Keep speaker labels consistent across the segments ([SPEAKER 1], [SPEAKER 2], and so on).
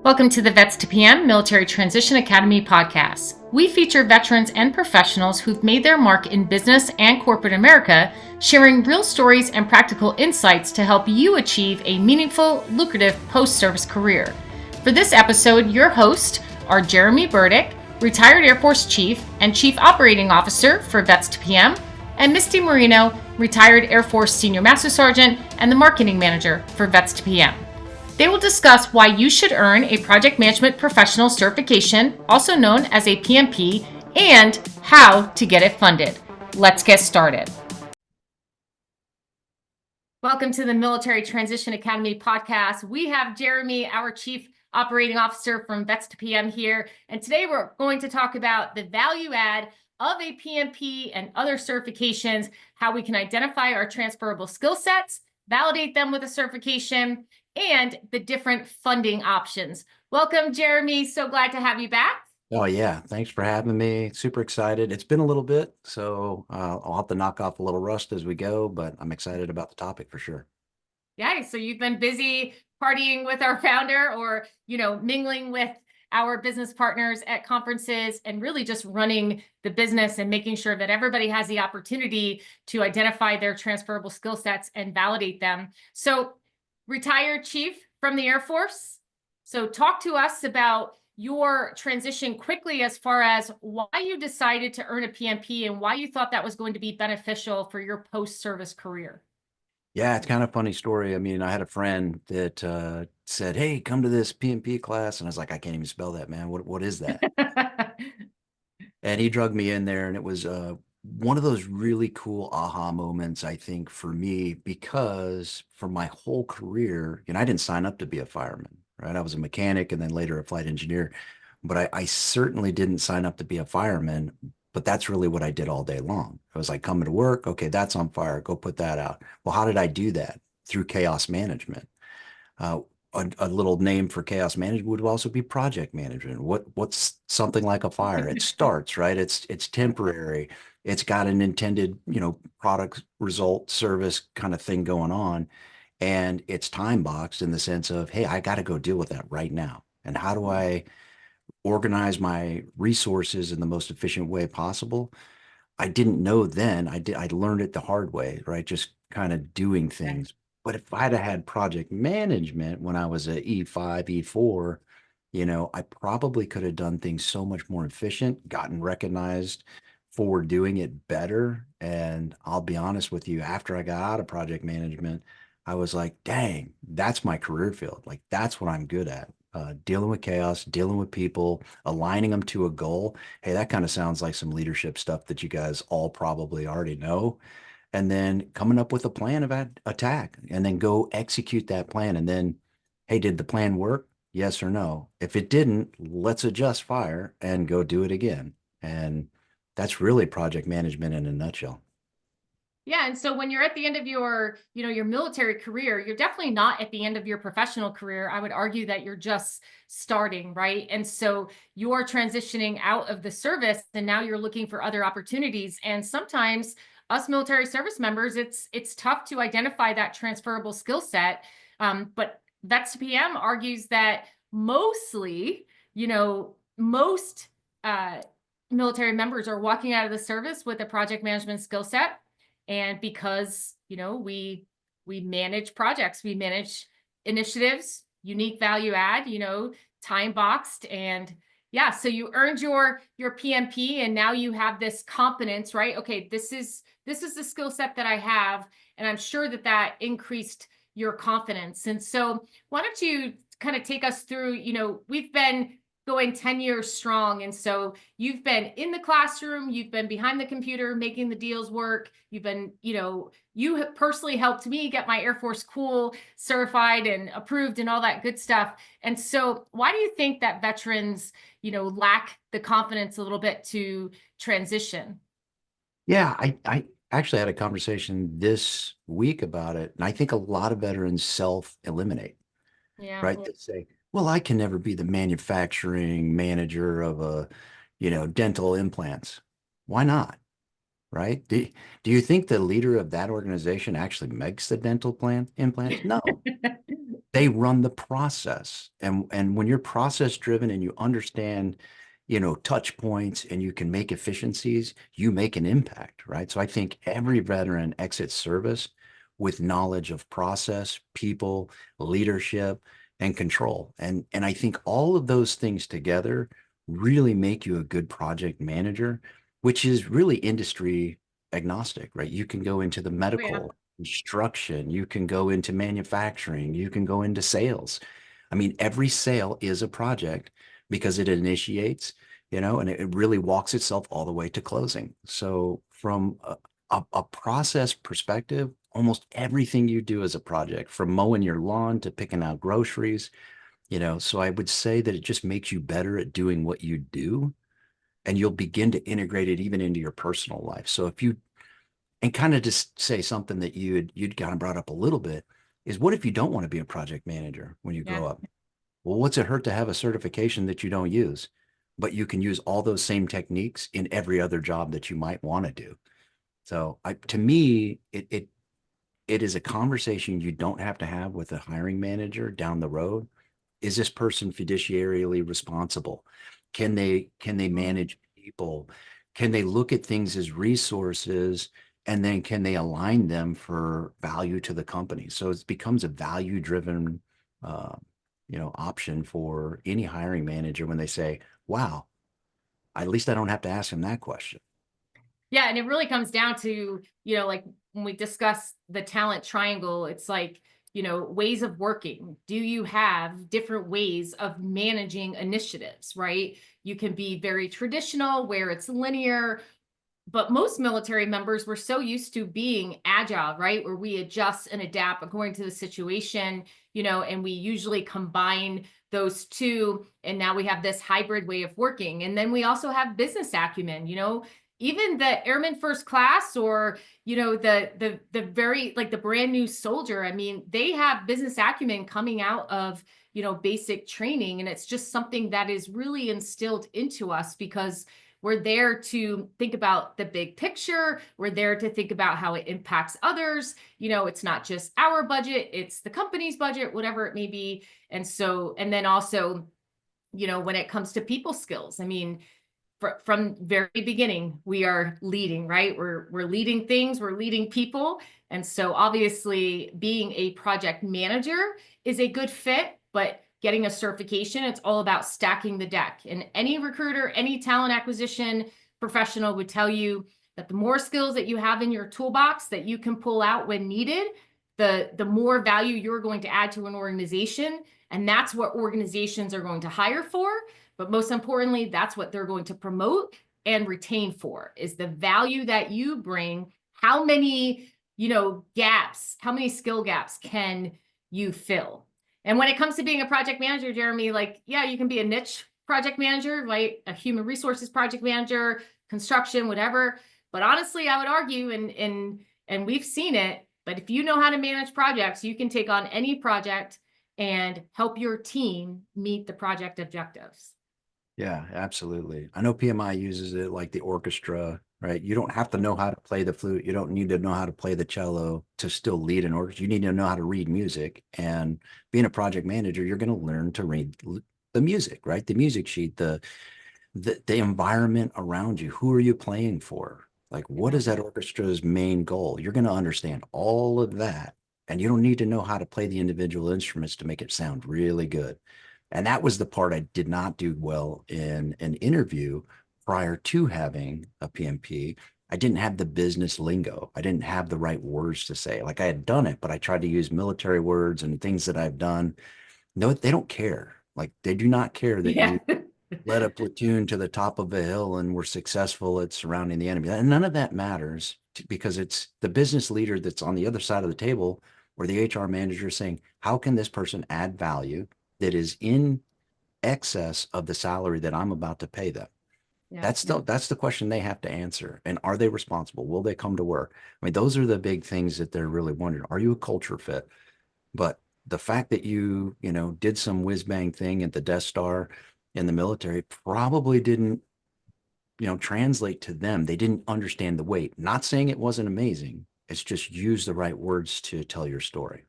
[SPEAKER 1] Welcome to the Vets to PM Military Transition Academy podcast. We feature veterans and professionals who've made their mark in business and corporate America, sharing real stories and practical insights to help you achieve a meaningful, lucrative post-service career. For this episode, your hosts are Jeremy Burdick, retired Air Force Chief and Chief Operating Officer for Vets to PM, and Misty Moreno, retired Air Force Senior Master Sergeant and the Marketing Manager for Vets to PM. They will discuss why you should earn a Project Management Professional certification, also known as a PMP, and how to get it funded. Let's get started. Welcome to the Military Transition Academy podcast. We have Jeremy, our Chief Operating Officer from Vets to PM here, and today we're going to talk about the value add of a PMP and other certifications, how we can identify our transferable skill sets, validate them with a certification, and the different funding options. Welcome, Jeremy. So glad to have you back.
[SPEAKER 2] Oh, yeah. Thanks for having me. Super excited. It's been a little bit, so I'll have to knock off a little rust as we go, but I'm excited about the topic for sure.
[SPEAKER 1] Yeah, so you've been busy partying with our founder or, mingling with our business partners at conferences and really just running the business and making sure that everybody has the opportunity to identify their transferable skill sets and validate them. So retired chief from the Air Force. So talk to us about your transition quickly as far as why you decided to earn a PMP and why you thought that was going to be beneficial for your post-service career.
[SPEAKER 2] Yeah, it's kind of a funny story. I mean, I had a friend that said, "Hey, come to this PMP class." And I was like, "I can't even spell that, man. What is that?" And he drugged me in there, and it was one of those really cool aha moments, I think, for me, because for my whole career, I didn't sign up to be a fireman, right? I was a mechanic and then later a flight engineer, but I certainly didn't sign up to be a fireman. But that's really what I did all day long. I was like, coming to work, okay, that's on fire, go put that out. Well, how did I do that? Through chaos management. Uh, a little name for chaos management would also be project management. What's something like a fire? It starts, right? It's temporary. It's got an intended, product, result, service kind of thing going on. And it's time boxed in the sense of, hey, I got to go deal with that right now. And how do I organize my resources in the most efficient way possible? I didn't know then. I learned it the hard way, right? Just kind of doing things. But if I'd have had project management when I was at E5, E4, I probably could have done things so much more efficient, gotten recognized for doing it better. And I'll be honest with you, after I got out of project management, I was like, dang, that's my career field. Like, that's what I'm good at. Dealing with chaos, dealing with people, aligning them to a goal. Hey, that kind of sounds like some leadership stuff that you guys all probably already know. And then coming up with a plan of attack and then go execute that plan. And then, hey, did the plan work? Yes or no? If it didn't, let's adjust fire and go do it again. And that's really project management in a nutshell.
[SPEAKER 1] Yeah, and so when you're at the end of your military career, you're definitely not at the end of your professional career. I would argue that you're just starting, right? And so you're transitioning out of the service and now you're looking for other opportunities. And sometimes us military service members, it's tough to identify that transferable skill set. But Vets to PM argues that mostly, most military members are walking out of the service with a project management skill set. And because, we manage projects, we manage initiatives, unique value add, time boxed. And yeah, so you earned your PMP and now you have this confidence, right? Okay, this is the skill set that I have. And I'm sure that increased your confidence. And so why don't you kind of take us through, we've been going 10 years strong. And so you've been in the classroom, you've been behind the computer, making the deals work. You've been, you have personally helped me get my Air Force Cool certified and approved and all that good stuff. And so why do you think that veterans, lack the confidence a little bit to transition?
[SPEAKER 2] Yeah, I actually had a conversation this week about it. And I think a lot of veterans self-eliminate,
[SPEAKER 1] Yeah.
[SPEAKER 2] right? They say, well, I can never be the manufacturing manager of dental implants. Why not? right? Do you think the leader of that organization actually makes the dental plan implants? No, they run the process. And when you're process driven and you understand, touch points and you can make efficiencies, you make an impact, right? So I think every veteran exits service with knowledge of process, people, leadership, and control. And I think all of those things together really make you a good project manager, which is really industry agnostic, right? You can go into the
[SPEAKER 1] Oh, yeah.
[SPEAKER 2] medical, construction, you can go into manufacturing, you can go into sales. I mean, every sale is a project because it initiates, and it really walks itself all the way to closing. So from a process perspective, almost everything you do is a project, from mowing your lawn to picking out groceries, so I would say that it just makes you better at doing what you do, and you'll begin to integrate it even into your personal life. So if you and kind of just say something that you'd kind of brought up a little bit is, what if you don't want to be a project manager when you
[SPEAKER 1] Yeah.
[SPEAKER 2] grow up? Well, what's it hurt to have a certification that you don't use, but you can use all those same techniques in every other job that you might want to do? So to me, it is a conversation you don't have to have with a hiring manager down the road. Is this person fiduciarily responsible? Can they
[SPEAKER 1] Mhm.
[SPEAKER 2] manage people? Can they look at things as resources, and then can they align them for value to the company? So it becomes a value driven uh, option for any hiring manager when they say, wow, at least I don't have to ask him that question.
[SPEAKER 1] Yeah, and it really comes down to, like when we discuss the talent triangle, it's like, ways of working. Do you have different ways of managing initiatives, right? You can be very traditional where it's linear, but most military members were so used to being agile, right? Where we adjust and adapt according to the situation, and we usually combine those two. And now we have this hybrid way of working. And then we also have business acumen, even the airman first class, or the very, like, the brand new soldier. I mean, they have business acumen coming out of basic training, and it's just something that is really instilled into us because we're there to think about the big picture. We're there to think about how it impacts others. It's not just our budget, it's the company's budget, whatever it may be. And then also, when it comes to people skills, I mean, from very beginning, we are leading, right? We're leading things, we're leading people. And so obviously being a project manager is a good fit, but getting a certification, it's all about stacking the deck. And any recruiter, any talent acquisition professional would tell you that the more skills that you have in your toolbox that you can pull out when needed, the more value you're going to add to an organization. And that's what organizations are going to hire for. But most importantly, that's what they're going to promote and retain for, is the value that you bring. How many, gaps, how many skill gaps can you fill? And when it comes to being a project manager, Jeremy, like, yeah, you can be a niche project manager, right? A human resources project manager, construction, whatever. But honestly, I would argue, and we've seen it, but if you know how to manage projects, you can take on any project and help your team meet the project objectives.
[SPEAKER 2] Yeah, absolutely. I know PMI uses it like the orchestra, right? You don't have to know how to play the flute. You don't need to know how to play the cello to still lead an orchestra. You need to know how to read music. And being a project manager, you're going to learn to read the music, right? The music sheet, the environment around you. Who are you playing for? Like, what
[SPEAKER 1] Yeah.
[SPEAKER 2] is that orchestra's main goal? You're going to understand all of that. And you don't need to know how to play the individual instruments to make it sound really good. And that was the part I did not do well in an interview prior to having a PMP. I didn't have the business lingo. I didn't have the right words to say. Like, I had done it, but I tried to use military words and things that I've done. No, they don't care. Like, they do not care that
[SPEAKER 1] Yeah.
[SPEAKER 2] you led a platoon to the top of a hill and were successful at surrounding the enemy. And none of that matters because it's the business leader that's on the other side of the table, or the HR manager, saying, how can this person add value that is in excess of the salary that I'm about to pay them?
[SPEAKER 1] Yeah.
[SPEAKER 2] That's the question they have to answer. And are they responsible? Will they come to work? I mean, those are the big things that they're really wondering. Are you a culture fit? But the fact that you did some whiz bang thing at the Death Star in the military probably didn't translate to them. They didn't understand the weight. Not saying it wasn't amazing. It's just use the right words to tell your story.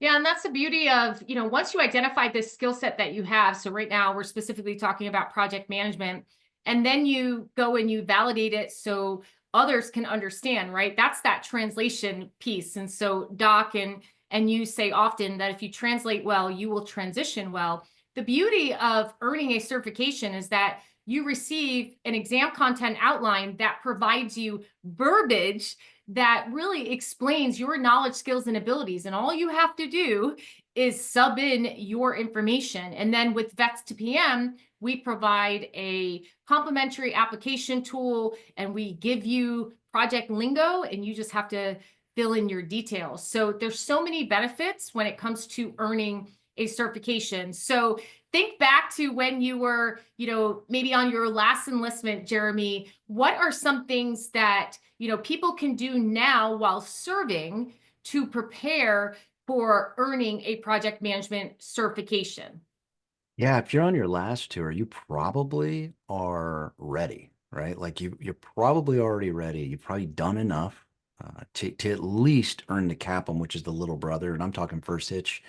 [SPEAKER 1] Yeah, and that's the beauty of, once you identify this skill set that you have. So right now we're specifically talking about project management, and then you go and you validate it so others can understand, right? That's that translation piece. And so Doc and you say often that if you translate well, you will transition well. The beauty of earning a certification is that you receive an exam content outline that provides you verbiage that really explains your knowledge, skills, and abilities. And all you have to do is sub in your information. And then with Vets to PM, we provide a complimentary application tool, and we give you project lingo, and you just have to fill in your details. So there's so many benefits when it comes to earning a certification. So think back to when you were, maybe on your last enlistment, Jeremy. What are some things that, people can do now while serving to prepare for earning a project management certification?
[SPEAKER 2] Yeah, if you're on your last tour, you probably are ready, right? Like you're probably already ready. You've probably done enough to at least earn the CAPM, which is the little brother, and I'm talking first hitch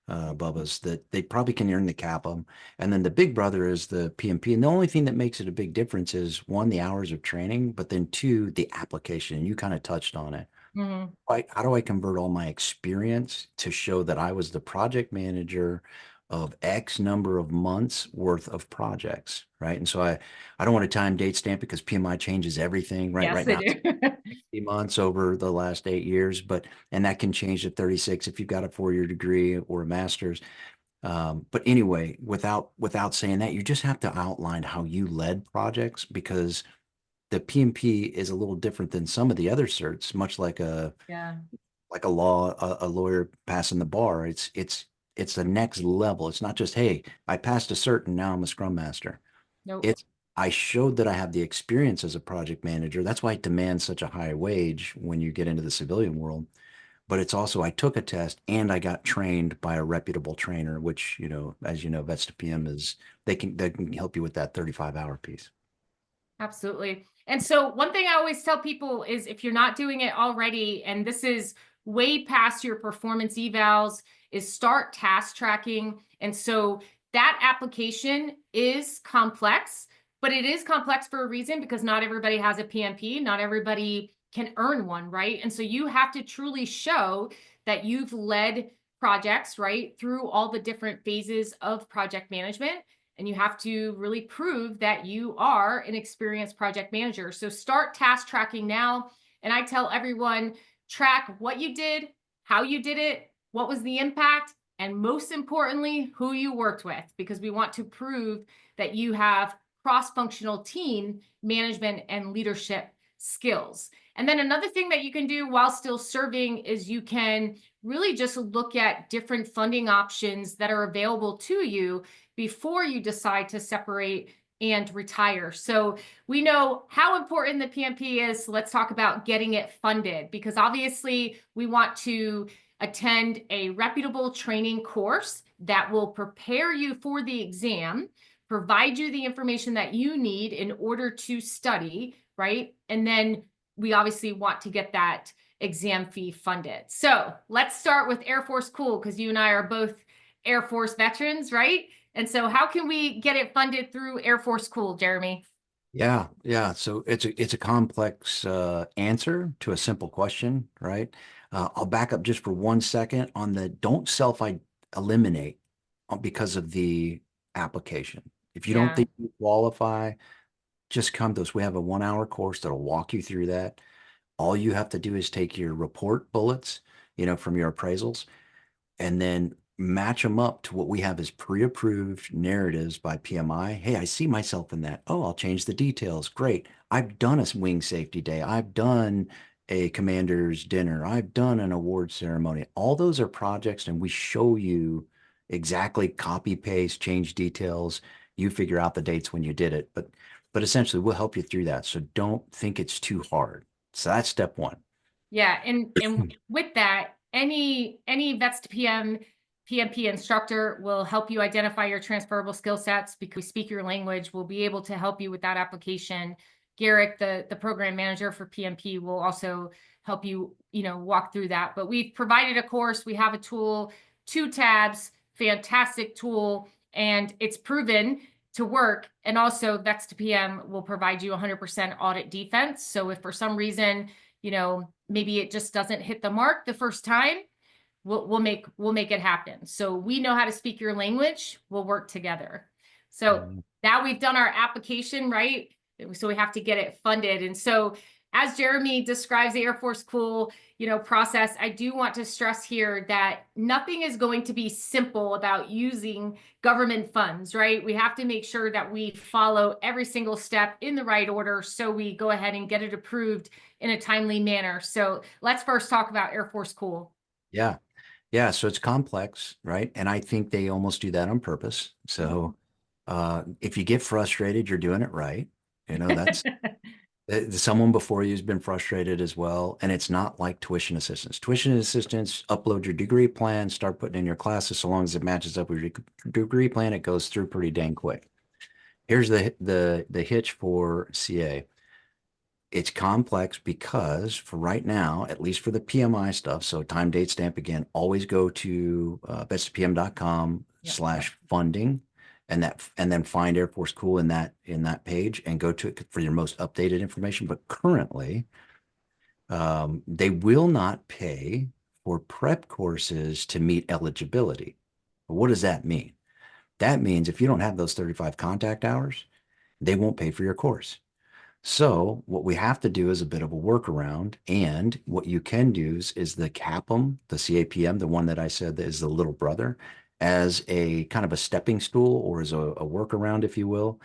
[SPEAKER 2] Bubba's, that they probably can earn the CAPM. And then the big brother is the PMP. And the only thing that makes it a big difference is one, the hours of training, but then two, the application. You kind of touched on it.
[SPEAKER 1] Mhm.
[SPEAKER 2] How do I convert all my experience to show that I was the project manager of X number of months worth of projects, right? And so I don't want to time date stamp because PMI changes everything, right?
[SPEAKER 1] Yes,
[SPEAKER 2] Right
[SPEAKER 1] they
[SPEAKER 2] now,
[SPEAKER 1] do.
[SPEAKER 2] 60 months over the last 8 years, and that can change to 36 if you've got a 4-year degree or a master's. But anyway, without saying that, you just have to outline how you led projects, because the PMP is a little different than some of the other certs, much like
[SPEAKER 1] Yeah.
[SPEAKER 2] a lawyer passing the bar. It's the next level. It's not just, hey, I passed a cert and now I'm a scrum master.
[SPEAKER 1] Nope.
[SPEAKER 2] It's I showed that I have the experience as a project manager. That's why it demands such a high wage when you get into the civilian world. But it's also, I took a test and I got trained by a reputable trainer, which, as you know, Vets to PM is, they can help you with that 35-hour piece.
[SPEAKER 1] Absolutely. And so one thing I always tell people is, if you're not doing it already, and this is way past your performance evals, is start task tracking. And so that application is complex, but it is complex for a reason, because not everybody has a PMP, not everybody can earn one, right? And so you have to truly show that you've led projects, right, through all the different phases of project management. And you have to really prove that you are an experienced project manager. So start task tracking now. And I tell everyone, track what you did, how you did it, what was the impact, and most importantly, who you worked with, because we want to prove that you have cross-functional team management and leadership skills. And then another thing that you can do while still serving is you can really just look at different funding options that are available to you before you decide to separate and retire. So we know how important the PMP is. So let's talk about getting it funded, because obviously we want to attend a reputable training course that will prepare you for the exam, provide you the information that you need in order to study, right? And then we obviously want to get that exam fee funded. So let's start with Air Force Cool, because you and I are both Air Force veterans, right? And so how can we get it funded through Air Force Cool, Jeremy?
[SPEAKER 2] Yeah, yeah. So it's a complex answer to a simple question, right? I'll back up just for 1 second on the don't self-eliminate because of the application. If you don't
[SPEAKER 1] Yeah.
[SPEAKER 2] think you qualify, just come to us. We have a 1-hour course that'll walk you through that. All you have to do is take your report bullets, from your appraisals, and then match them up to what we have as pre-approved narratives by PMI. Hey, I see myself in that. Oh, I'll change the details. Great. I've done a wing safety day. I've done a commander's dinner. I've done an award ceremony. All those are projects, and we show you exactly copy paste, change details. You figure out the dates when you did it, but essentially we'll help you through that. So don't think it's too hard. So that's step one.
[SPEAKER 1] Yeah. And with that, any Vets to PM PMP instructor will help you identify your transferable skill sets because we speak your language. We'll be able to help you with that application. Garrick, the program manager for PMP, will also help you, walk through that. But we've provided a course. We have a tool, 2 tabs, fantastic tool, and it's proven to work. And also Vex to PM will provide you 100% audit defense. So if for some reason, maybe it just doesn't hit the mark the first time, we'll make it happen. So we know how to speak your language. We'll work together. So now we've done our application, right? So we have to get it funded. And so as Jeremy describes the Air Force Cool, process, I do want to stress here that nothing is going to be simple about using government funds, right? We have to make sure that we follow every single step in the right order so we go ahead and get it approved in a timely manner. So let's first talk about Air Force Cool.
[SPEAKER 2] Yeah. Yeah. So it's complex, right? And I think they almost do that on purpose. So if you get frustrated, you're doing it right. That's someone before you has been frustrated as well. And it's not like tuition assistance. Tuition assistance, upload your degree plan, start putting in your classes. So long as it matches up with your degree plan, it goes through pretty dang quick. Here's the hitch for CA. It's complex because for right now, at least for the PMI stuff, so time, date, stamp, again, always go to bestpm.com/funding and then find Air Force Cool in that page and go to it for your most updated information. But currently, they will not pay for prep courses to meet eligibility. But what does that mean? That means if you don't have those 35 contact hours, they won't pay for your course. So what we have to do is a bit of a workaround. And what you can do is the CAPM, the CAPM, the one that I said that is the little brother, as a kind of a stepping stool or as a workaround, if you will.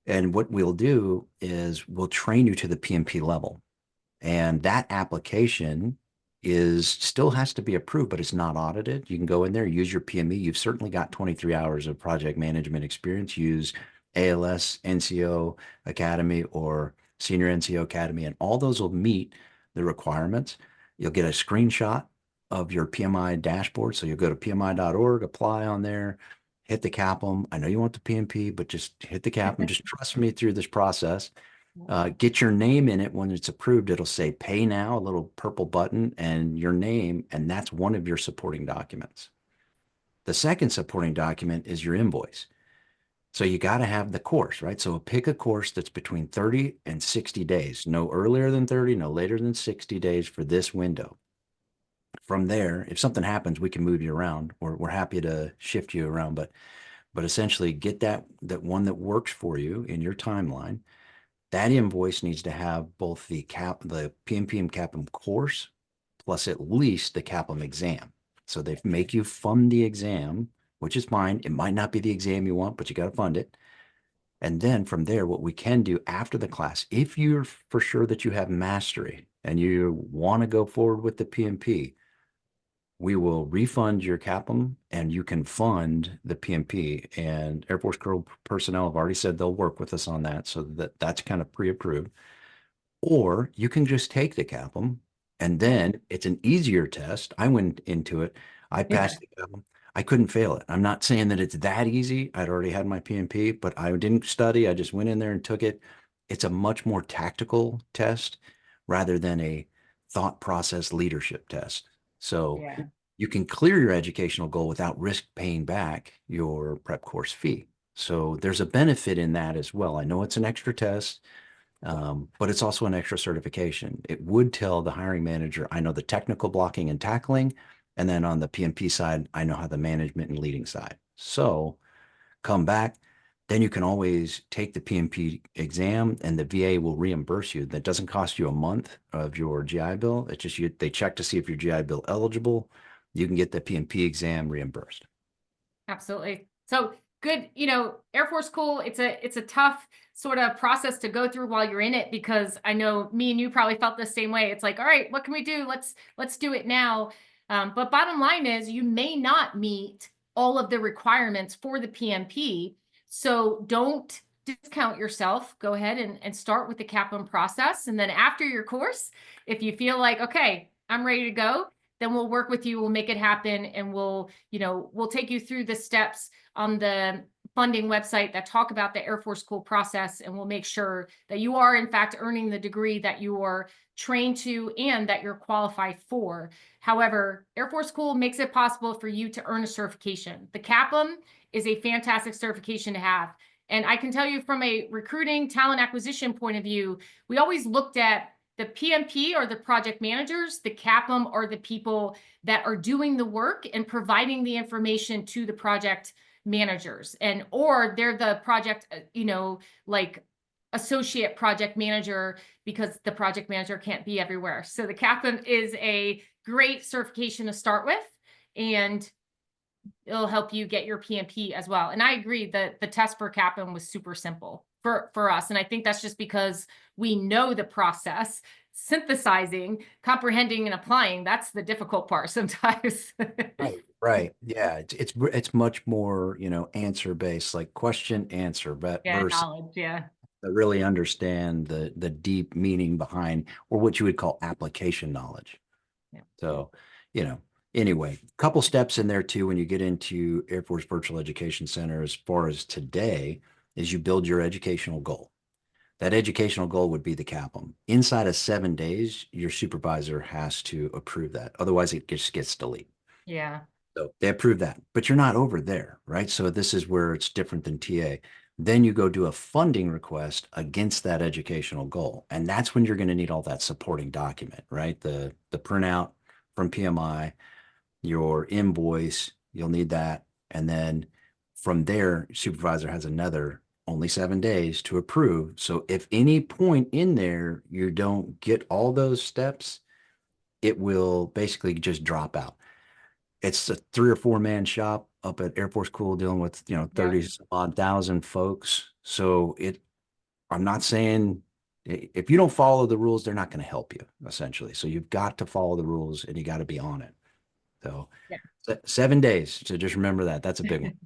[SPEAKER 2] And what we'll do is we'll train you to the PMP level. And that application still has to be approved, but it's not audited. You can go in there, use your PME. You've certainly got 23 hours of project management experience. Use ALS, NCO Academy, or Senior NCO Academy, and all those will meet the requirements. You'll get a screenshot of your PMI dashboard. So you'll go to pmi.org, apply on there, hit the CAPM. I know you want the PMP, but just hit the CAPM. Just trust me through this process. Get your name in it. When it's approved, it'll say pay now, a little purple button, and your name, and that's one of your supporting documents. The second supporting document is your invoice. So you got to have the course, right? So pick a course that's between 30 and 60 days, no earlier than 30, no later than 60 days for this window. From there, if something happens, we can move you around. We're happy to shift you around, but essentially get that one that works for you in your timeline. That invoice needs to have both the PMP and CAPM course, plus at least the CAPM exam. So they make you fund the exam, which is fine. It might not be the exam you want, but you got to fund it. And then from there, what we can do after the class, if you're for sure that you have mastery and you want to go forward with the PMP, we will refund your CAPM and you can fund the PMP. And Air Force Cool personnel have already said they'll work with us on that. So that's kind of pre-approved. Or you can just take the CAPM and then it's an easier test. I went into it. I passed the CAPM. I couldn't fail it. I'm not saying that it's that easy. I'd already had my PMP, but I didn't study. I just went in there and took it. It's a much more tactical test rather than a thought process leadership test. So you can clear your educational goal without risk paying back your prep course fee. So there's a benefit in that as well. I know it's an extra test, but it's also an extra certification. It would tell the hiring manager, I know the technical blocking and tackling, and then on the PMP side, I know how the management and leading side. So come back, then you can always take the PMP exam and the VA will reimburse you. That doesn't cost you a month of your GI Bill. It's just they check to see if you're GI Bill eligible. You can get the PMP exam reimbursed.
[SPEAKER 1] Absolutely. So good, Air Force Cool. It's a tough sort of process to go through while you're in it, because I know me and you probably felt the same way. It's like, all right, what can we do? Let's do it now. But bottom line is you may not meet all of the requirements for the PMP. So don't discount yourself. Go ahead and start with the CAPM process. And then after your course, if you feel like, okay, I'm ready to go, then we'll work with you, we'll make it happen, and we'll take you through the steps on the funding website that talk about the Air Force School process, and we'll make sure that you are in fact earning the degree that you are trained to and that you're qualified for. However, Air Force School makes it possible for you to earn a certification. The CAPM is a fantastic certification to have. And I can tell you from a recruiting talent acquisition point of view, we always looked at the PMP or the project managers, the CAPM are the people that are doing the work and providing the information to the project managers, or they're the project, like associate project manager, because the project manager can't be everywhere. So the CAPM is a great certification to start with, and it'll help you get your PMP as well. And I agree that the test for CAPM was super simple for us. And I think that's just because we know the process. Synthesizing, comprehending, and applying, that's the difficult part sometimes.
[SPEAKER 2] Right. Yeah. It's much more, answer based, like question answer, but
[SPEAKER 1] Yeah,
[SPEAKER 2] versus
[SPEAKER 1] knowledge. Yeah.
[SPEAKER 2] really understand the deep meaning behind, or what you would call application knowledge.
[SPEAKER 1] Yeah.
[SPEAKER 2] So, anyway, couple steps in there too when you get into Air Force Virtual Education Center as far as today is you build your educational goal. That educational goal would be the CAPM. Inside of 7 days, your supervisor has to approve that. Otherwise, it just gets deleted.
[SPEAKER 1] Yeah.
[SPEAKER 2] So they approve that, but you're not over there, right? So this is where it's different than TA. Then you go do a funding request against that educational goal. And that's when you're going to need all that supporting document, right? The printout from PMI, your invoice, you'll need that. And then from there, supervisor has another only 7 days to approve. So if any point in there you don't get all those steps, it will basically just drop out. It's a 3 or 4 man shop up at Air Force School dealing with,
[SPEAKER 1] Yeah.
[SPEAKER 2] 30 odd thousand folks. So I'm not saying if you don't follow the rules, they're not going to help you essentially. So you've got to follow the rules and you got to be on it. So
[SPEAKER 1] Yeah.
[SPEAKER 2] 7 days. So just remember that. That's a big one.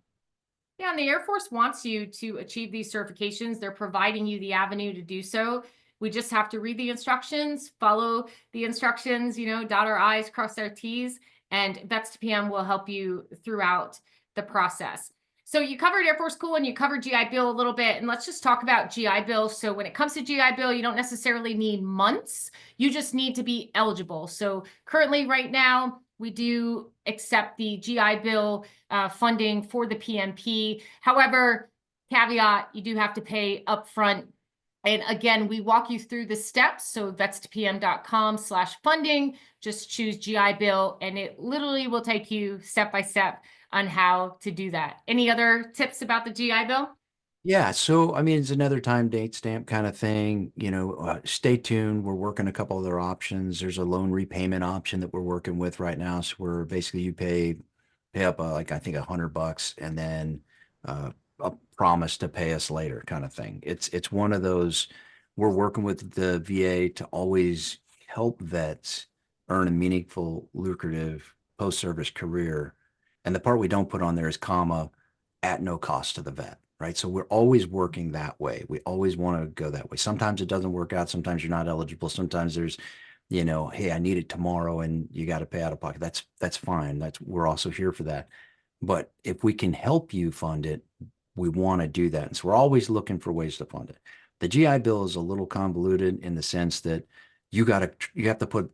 [SPEAKER 1] Yeah, and the Air Force wants you to achieve these certifications. They're providing you the avenue to do so. We just have to read the instructions, follow the instructions, dot our I's, cross our T's, and Vets to PM will help you throughout the process. So you covered Air Force School and you covered GI Bill a little bit, and let's just talk about GI Bill. So when it comes to GI Bill, you don't necessarily need months. You just need to be eligible. So currently right now, we do accept the GI Bill funding for the PMP. However, caveat, you do have to pay upfront. And again, we walk you through the steps. So vetstopm.com/funding, just choose GI Bill, and it literally will take you step by step on how to do that. Any other tips about the GI Bill?
[SPEAKER 2] Yeah. So, I mean, it's another time date stamp kind of thing. Stay tuned. We're working a couple other options. There's a loan repayment option that we're working with right now. So we're basically you pay up like I think $100 and then a promise to pay us later kind of thing. It's one of those. We're working with the VA to always help vets earn a meaningful, lucrative post-service career. And the part we don't put on there is comma at no cost to the vet. Right. So we're always working that way. We always want to go that way. Sometimes it doesn't work out. Sometimes you're not eligible. Sometimes there's, hey, I need it tomorrow and you got to pay out of pocket. That's fine. We're also here for that. But if we can help you fund it, we want to do that. And so we're always looking for ways to fund it. The GI Bill is a little convoluted in the sense that you have to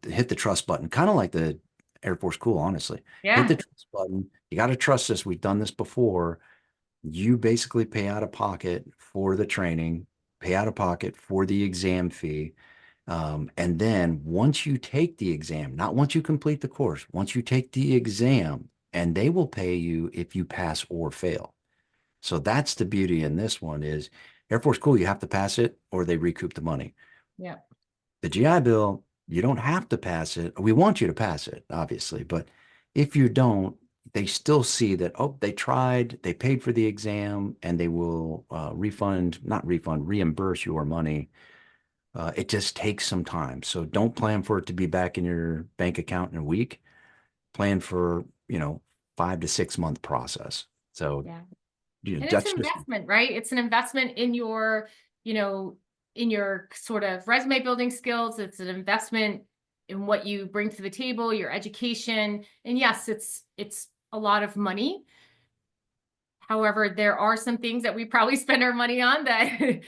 [SPEAKER 2] hit the trust button, kind of like the Air Force School, honestly.
[SPEAKER 1] Yeah.
[SPEAKER 2] Hit the trust button. You got to trust us. We've done this before. You basically pay out of pocket for the training, pay out of pocket for the exam fee. And then once you take the exam, not once you complete the course, once you take the exam, and they will pay you if you pass or fail. So that's the beauty in this one is Air Force School, you have to pass it or they recoup the money.
[SPEAKER 1] Yeah.
[SPEAKER 2] The GI Bill, you don't have to pass it. We want you to pass it, obviously, but if you don't, they still see that, oh, they tried, they paid for the exam, and they will reimburse your money. It just takes some time. So don't plan for it to be back in your bank account in a week. Plan for, 5 to 6 month process. So
[SPEAKER 1] Yeah. And it's
[SPEAKER 2] that's
[SPEAKER 1] an
[SPEAKER 2] just,
[SPEAKER 1] investment, right? It's an investment in your, in your sort of resume building skills. It's an investment in what you bring to the table, your education. And yes, it's a lot of money. However, there are some things that we probably spend our money on that,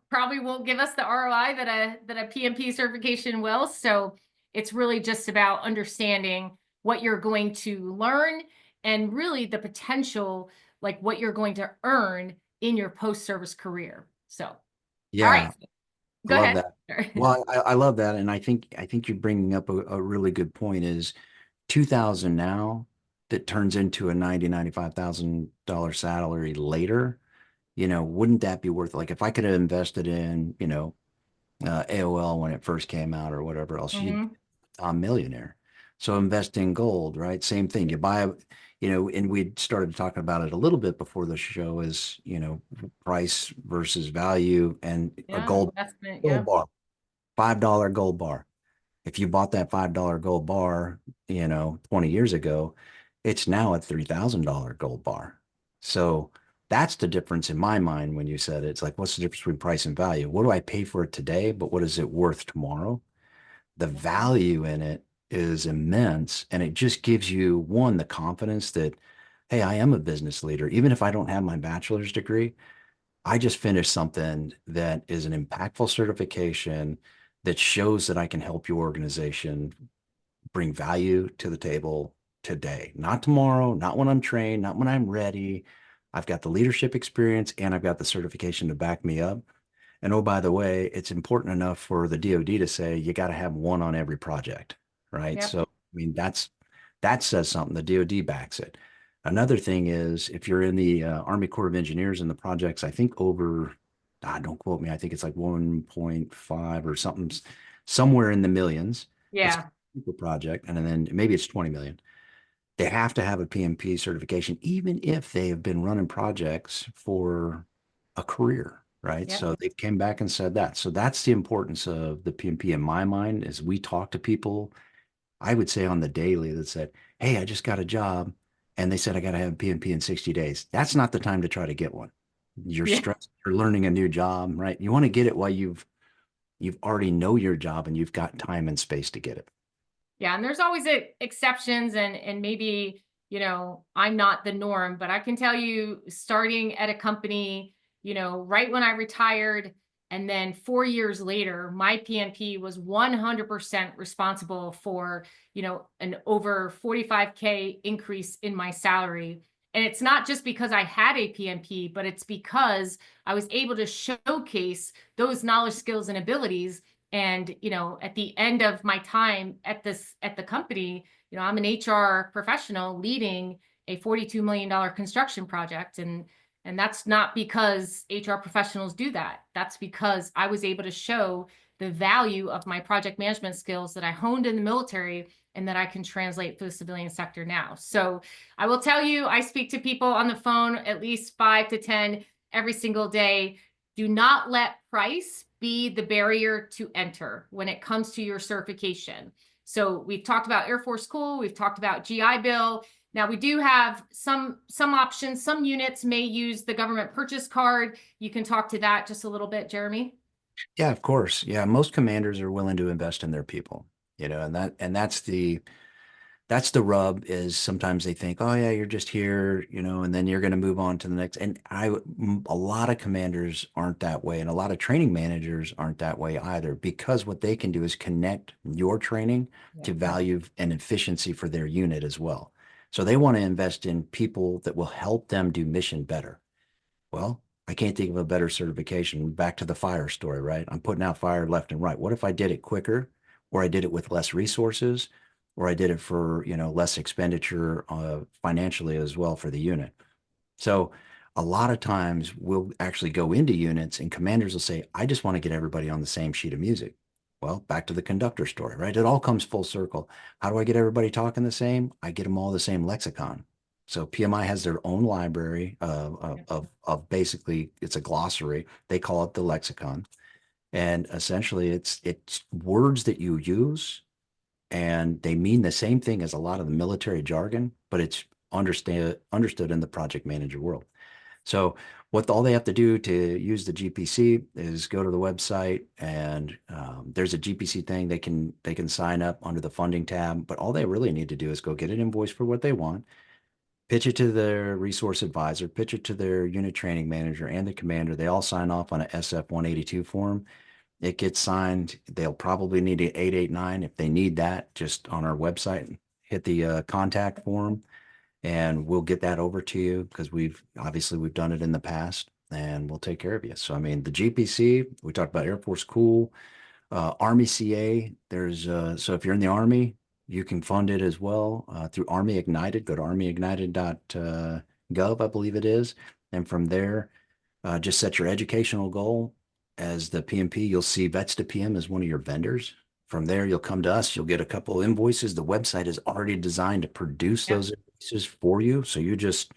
[SPEAKER 1] probably won't give us the ROI that a PMP certification will. So it's really just about understanding what you're going to learn and really the potential, like what you're going to earn in your post-service career. So, all right,
[SPEAKER 2] Yeah, I
[SPEAKER 1] go
[SPEAKER 2] love
[SPEAKER 1] ahead.
[SPEAKER 2] that. Well, I love that. And I think you're bringing up a really good point is 2000 now that turns into a 95,000 salary later, wouldn't that be worth it? Like if I could have invested in, AOL when it first came out or whatever else,
[SPEAKER 1] Mhm.
[SPEAKER 2] I'm millionaire. So invest in gold, right? Same thing. You buy, and we started talking about it a little bit before the show is, price versus value and a
[SPEAKER 1] Yeah, investment.
[SPEAKER 2] gold
[SPEAKER 1] Yeah.
[SPEAKER 2] bar, $5 gold bar. If you bought that $5 gold bar, 20 years ago, it's now a $3,000 gold bar. So that's the difference in my mind when you said it. It's like, what's the difference between price and value? What do I pay for it today, but what is it worth tomorrow? The value in it is immense. And it just gives you, one, the confidence that, hey, I am a business leader. Even if I don't have my bachelor's degree, I just finished something that is an impactful certification that shows that I can help your organization bring value to the table today, not tomorrow, not when I'm trained, not when I'm ready. I've got the leadership experience and I've got the certification to back me up. And oh, by the way, it's important enough for the DoD to say you got to have one on every project, right?
[SPEAKER 1] Yep.
[SPEAKER 2] So, I mean, that says something. The DoD backs it. Another thing is if you're in the Army Corps of Engineers and the projects, I think over, don't quote me, I think it's like 1.5 or something, somewhere in the millions. It's
[SPEAKER 1] Yeah.
[SPEAKER 2] a project, and then maybe it's 20 million. They have to have a PMP certification, even if they have been running projects for a career, right?
[SPEAKER 1] Yep.
[SPEAKER 2] So they came back and said that. So that's the importance of the PMP in my mind, is we talk to people, I would say on the daily, that said, hey, I just got a job. And they said, I got to have PMP in 60 days. That's not the time to try to get one. You're
[SPEAKER 1] Yeah.
[SPEAKER 2] stressed, you're learning a new job, right? You want to get it while you've already know your job and you've got time and space to get it.
[SPEAKER 1] Yeah, and there's always exceptions, and maybe, I'm not the norm, but I can tell you starting at a company, right when I retired, and then 4 years later, my PMP was 100% responsible for, an over 45K increase in my salary. And it's not just because I had a PMP, but it's because I was able to showcase those knowledge, skills, and abilities. And, at the end of my time at the company, I'm an HR professional leading a $42 million construction project. And that's not because HR professionals do that. That's because I was able to show the value of my project management skills that I honed in the military and that I can translate for the civilian sector now. So I will tell you, I speak to people on the phone at least 5 to 10 every single day. Do not let price be the barrier to enter when it comes to your certification. So we've talked about Air Force School, we've talked about GI Bill. Now we do have some options. Some units may use the government purchase card. You can talk to that just a little bit, Jeremy.
[SPEAKER 2] Yeah, of course. Yeah, most commanders are willing to invest in their people, and that's the rub is sometimes they think, oh yeah, you're just here, and then you're going to move on to the next. And a lot of commanders aren't that way, and a lot of training managers aren't that way either, because what they can do is connect your training
[SPEAKER 1] Yeah.
[SPEAKER 2] to value and efficiency for their unit as well. So they want to invest in people that will help them do mission better. Well, I can't think of a better certification. Back to the fire story, right? I'm putting out fire left and right. What if I did it quicker, or I did it with less resources, or I did it for, less expenditure financially as well for the unit? So a lot of times we'll actually go into units and commanders will say, I just want to get everybody on the same sheet of music. Well, back to the conductor story, right? It all comes full circle. How do I get everybody talking the same? I get them all the same lexicon. So PMI has their own library of basically it's a glossary. They call it the lexicon. And essentially it's words that you use and they mean the same thing as a lot of the military jargon, but it's understood in the project manager world. So all they have to do to use the GPC is go to the website, and there's a GPC thing they can sign up under the funding tab. But all they really need to do is go get an invoice for what they want, pitch it to their resource advisor, pitch it to their unit training manager and the commander. They all sign off on a SF-182 form. It gets signed. They'll probably need an 889 if they need that, just on our website. Hit the contact form, and we'll get that over to you, because we've done it in the past, and we'll take care of you. So I mean, the GPC, we talked about Air Force Cool, Army CA. So if you're in the Army, you can fund it as well through Army Ignited. Go to armyignited.gov, I believe it is, and from there, just set your educational goal as the PMP. You'll see Vets to PM as one of your vendors. From there, you'll come to us. You'll get a couple of invoices. The website is already designed to produce
[SPEAKER 1] Yeah.
[SPEAKER 2] those invoices for you. So you just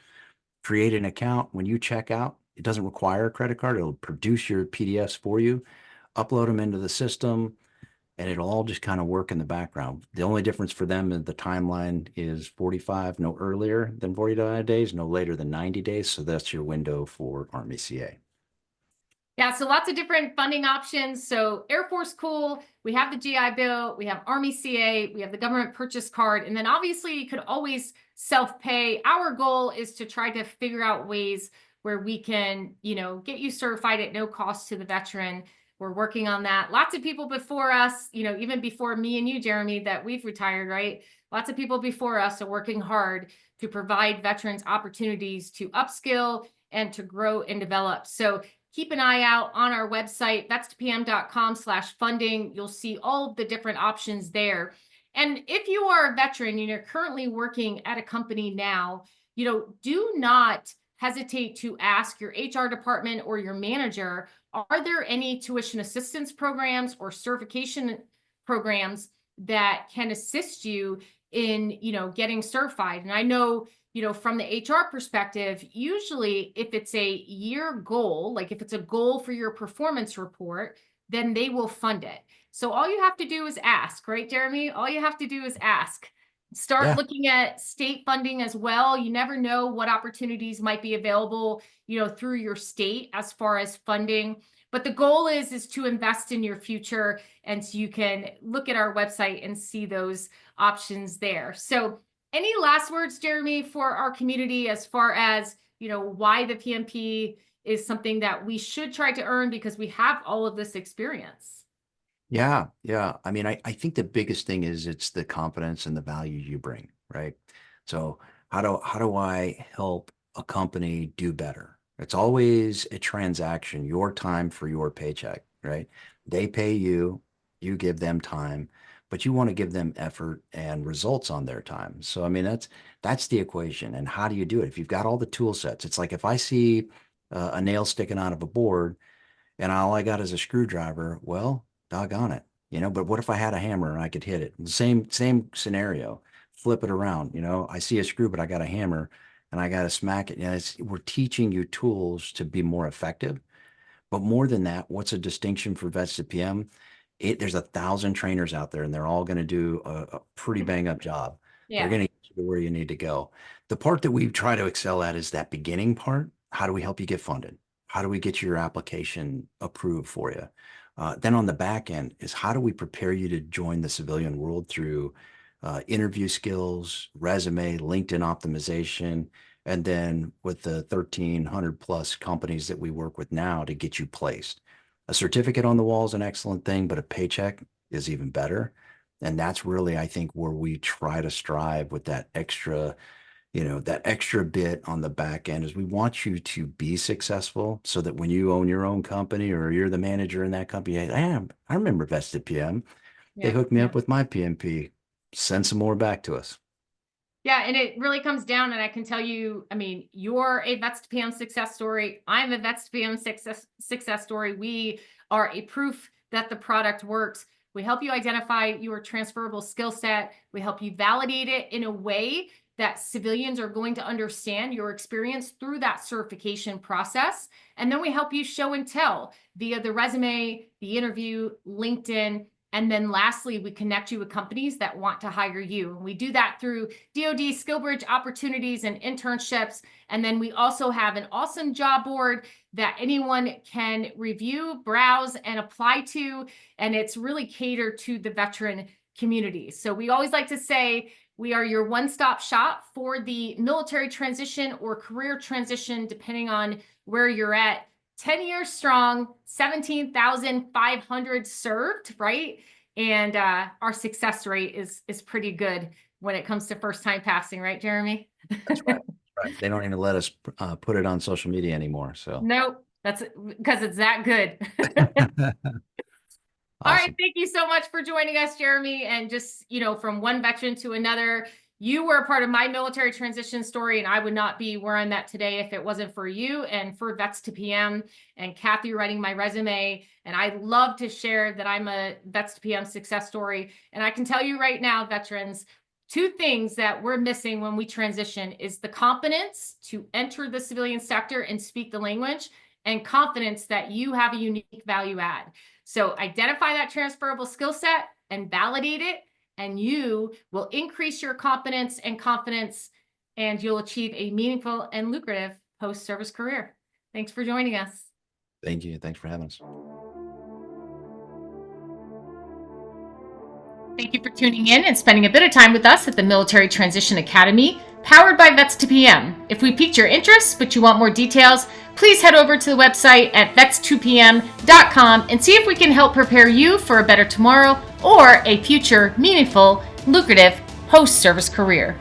[SPEAKER 2] create an account. When you check out, it doesn't require a credit card. It'll produce your PDFs for you, upload them into the system, and it'll all just kind of work in the background. The only difference for them in the timeline is 45, no earlier than 45 days, no later than 90 days. So that's your window for Army CA.
[SPEAKER 1] Yeah, so lots of different funding options. So Air Force Cool, we have the GI Bill, we have Army CA, we have the government purchase card, and then obviously you could always self-pay. Our goal is to try to figure out ways where we can, get you certified at no cost to the veteran. We're working on that. Lots of people before us, even before me and you, Jeremy, that we've retired, right? Lots of people before us are working hard to provide veterans opportunities to upskill and to grow and develop. So keep an eye out on our website, vetstopm.com/funding. You'll see all of the different options there. And if you are a veteran, you're currently working at a company now, do not hesitate to ask your HR department or your manager, are there any tuition assistance programs or certification programs that can assist you in, getting certified? And I know, from the HR perspective, usually if it's a year goal, like if it's a goal for your performance report, then they will fund it. So all you have to do is ask, right, Jeremy? All you have to do is ask. Start
[SPEAKER 2] Yeah.
[SPEAKER 1] looking at state funding as well. You never know what opportunities might be available, through your state as far as funding. But the goal is to invest in your future. And so you can look at our website and see those options there. So any last words, Jeremy, for our community as far as, why the PMP is something that we should try to earn because we have all of this experience?
[SPEAKER 2] Yeah, yeah. I mean, I think the biggest thing is it's the confidence and the value you bring, right? So how do I help a company do better? It's always a transaction, your time for your paycheck, right? They pay you, you give them time, but you want to give them effort and results on their time. So I mean, that's the equation. And how do you do it? If you've got all the tool sets, it's like if I see a nail sticking out of a board, and all I got is a screwdriver, well, doggone it, but what if I had a hammer and I could hit it? Same scenario. Flip it around, I see a screw, but I got a hammer and I got to smack it. We're teaching you tools to be more effective. But more than that, what's a distinction for Vets to PM? There's 1,000 trainers out there, and they're all going to do a pretty bang up job. They're
[SPEAKER 1] Yeah.
[SPEAKER 2] going to get you to where you need to go. The part that we try to excel at is that beginning part. How do we help you get funded? How do we get your application approved for you? Then on the back end is how do we prepare you to join the civilian world through interview skills, resume, LinkedIn optimization, and then with the 1,300 plus companies that we work with now to get you placed. A certificate on the wall is an excellent thing, but a paycheck is even better. And that's really, I think, where we try to strive with that extra bit on the back end is we want you to be successful so that when you own your own company or you're the manager in that company, I remember Vested PM. They
[SPEAKER 1] Yeah.
[SPEAKER 2] hooked me up with my PMP. Send some more back to us.
[SPEAKER 1] Yeah, and it really comes down, and I can tell you, I mean, you're a Vets to PM success story. I'm a Vets to PM success story. We are a proof that the product works. We help you identify your transferable skill set. We help you validate it in a way that civilians are going to understand your experience through that certification process. And then we help you show and tell via the resume, the interview, LinkedIn, And then lastly, we connect you with companies that want to hire you. And we do that through DoD SkillBridge opportunities and internships. And then we also have an awesome job board that anyone can review, browse, and apply to. And it's really catered to the veteran community. So we always like to say we are your one-stop shop for the military transition or career transition, depending on where you're at. 10 years strong, 17,500 served, right? And our success rate is pretty good when it comes to first-time passing, right, Jeremy?
[SPEAKER 2] That's right. Right. They don't even let us put it on social media anymore. So
[SPEAKER 1] nope, that's because it's that good. All right, thank you so much for joining us, Jeremy. And just, from one veteran to another, you were a part of my military transition story, and I would not be where I'm at today if it wasn't for you and for Vets to PM and Kathy writing my resume. And I love to share that I'm a Vets to PM success story. And I can tell you right now, veterans, 2 things that we're missing when we transition is the confidence to enter the civilian sector and speak the language, and confidence that you have a unique value add. So identify that transferable skill set and validate it, and you will increase your competence and confidence, and you'll achieve a meaningful and lucrative post-service career. Thanks for joining us.
[SPEAKER 2] Thank you. Thanks for having us.
[SPEAKER 1] Thank you for tuning in and spending a bit of time with us at the Military Transition Academy, powered by Vets to PM. If we piqued your interest, but you want more details, please head over to the website at vets2pm.com and see if we can help prepare you for a better tomorrow or a future meaningful, lucrative post-service career.